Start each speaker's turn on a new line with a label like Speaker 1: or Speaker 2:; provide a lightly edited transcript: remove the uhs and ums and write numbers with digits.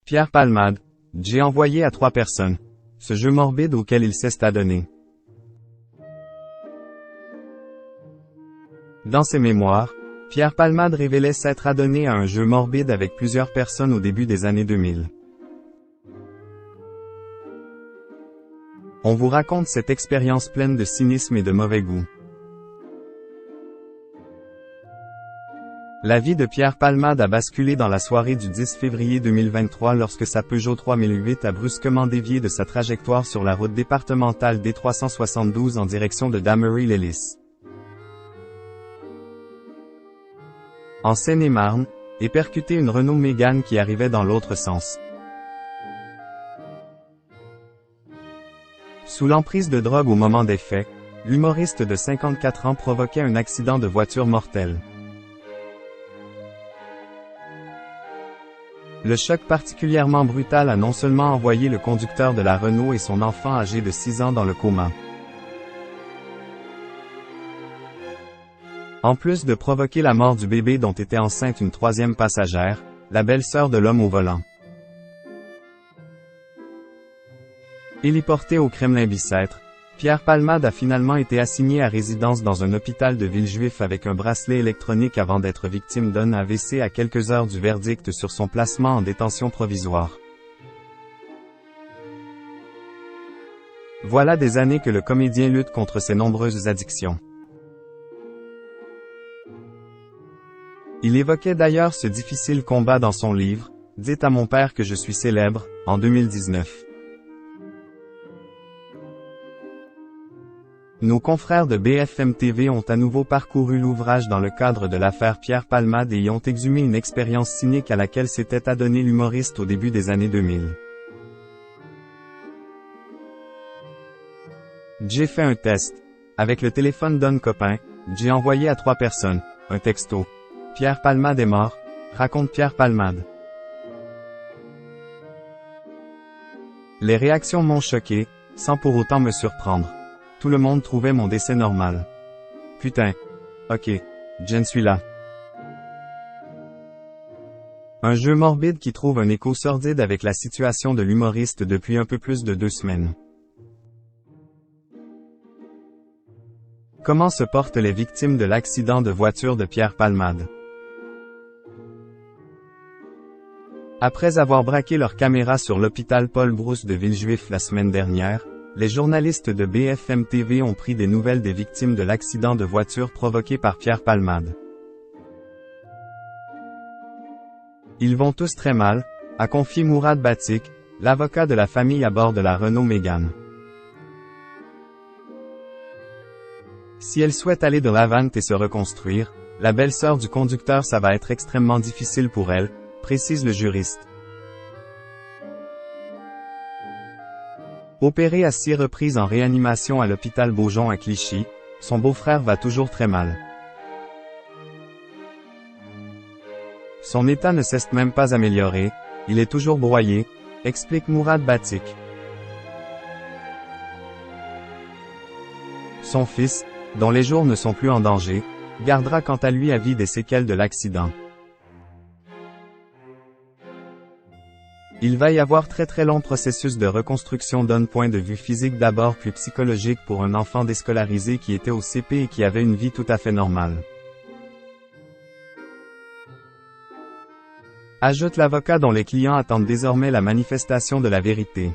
Speaker 1: Pierre Palmade, j'ai envoyé à 3 personnes. Ce jeu morbide auquel il s'est adonné. Dans ses mémoires, Pierre Palmade révélait s'être adonné à un jeu morbide avec plusieurs personnes au début des années 2000. On vous raconte cette expérience pleine de cynisme et de mauvais goût. La vie de Pierre Palmade a basculé dans la soirée du 10 février 2023 lorsque sa Peugeot 3008 a brusquement dévié de sa trajectoire sur la route départementale D372 en direction de Damery-Lélis, en Seine-et-Marne, et percuté une Renault Mégane qui arrivait dans l'autre sens. Sous l'emprise de drogue au moment des faits, l'humoriste de 54 ans provoquait un accident de voiture mortel. Le choc particulièrement brutal a non seulement envoyé le conducteur de la Renault et son enfant âgé de 6 ans dans le coma. En plus de provoquer la mort du bébé dont était enceinte une 3e passagère, la belle-sœur de l'homme au volant. Héliporté au Kremlin-Bicêtre, Pierre Palmade a finalement été assigné à résidence dans un hôpital de Villejuif avec un bracelet électronique avant d'être victime d'un AVC à quelques heures du verdict sur son placement en détention provisoire. Voilà des années que le comédien lutte contre ses nombreuses addictions. Il évoquait d'ailleurs ce difficile combat dans son livre « Dites à mon père que je suis célèbre » en 2019. Nos confrères de BFM TV ont à nouveau parcouru l'ouvrage dans le cadre de l'affaire Pierre Palmade et y ont exhumé une expérience cynique à laquelle s'était adonné l'humoriste au début des années 2000. J'ai fait un test. Avec le téléphone d'un copain, j'ai envoyé à 3 personnes un texto. Pierre Palmade est mort, raconte Pierre Palmade. Les réactions m'ont choqué, sans pour autant me surprendre. Tout le monde trouvait mon décès normal. Putain. Ok. J'en suis là. Un jeu morbide qui trouve un écho sordide avec la situation de l'humoriste depuis un peu plus de 2 semaines. Comment se portent les victimes de l'accident de voiture de Pierre Palmade? Après avoir braqué leur caméra sur l'hôpital Paul Brousse de Villejuif la semaine dernière, les journalistes de BFM TV ont pris des nouvelles des victimes de l'accident de voiture provoqué par Pierre Palmade. Ils vont tous très mal, a confié Mourad Batik, l'avocat de la famille à bord de la Renault Mégane. Si elle souhaite aller de l'avant et se reconstruire, la belle-sœur du conducteur ça va être extrêmement difficile pour elle, précise le juriste. Opéré à 6 reprises en réanimation à l'hôpital Beaujon à Clichy, son beau-frère va toujours très mal. Son état ne s'est même pas amélioré, il est toujours broyé, explique Mourad Batik. Son fils, dont les jours ne sont plus en danger, gardera quant à lui à vie des séquelles de l'accident. Il va y avoir très long processus de reconstruction d'un point de vue physique d'abord puis psychologique pour un enfant déscolarisé qui était au CP et qui avait une vie tout à fait normale. Ajoute l'avocat dont les clients attendent désormais la manifestation de la vérité.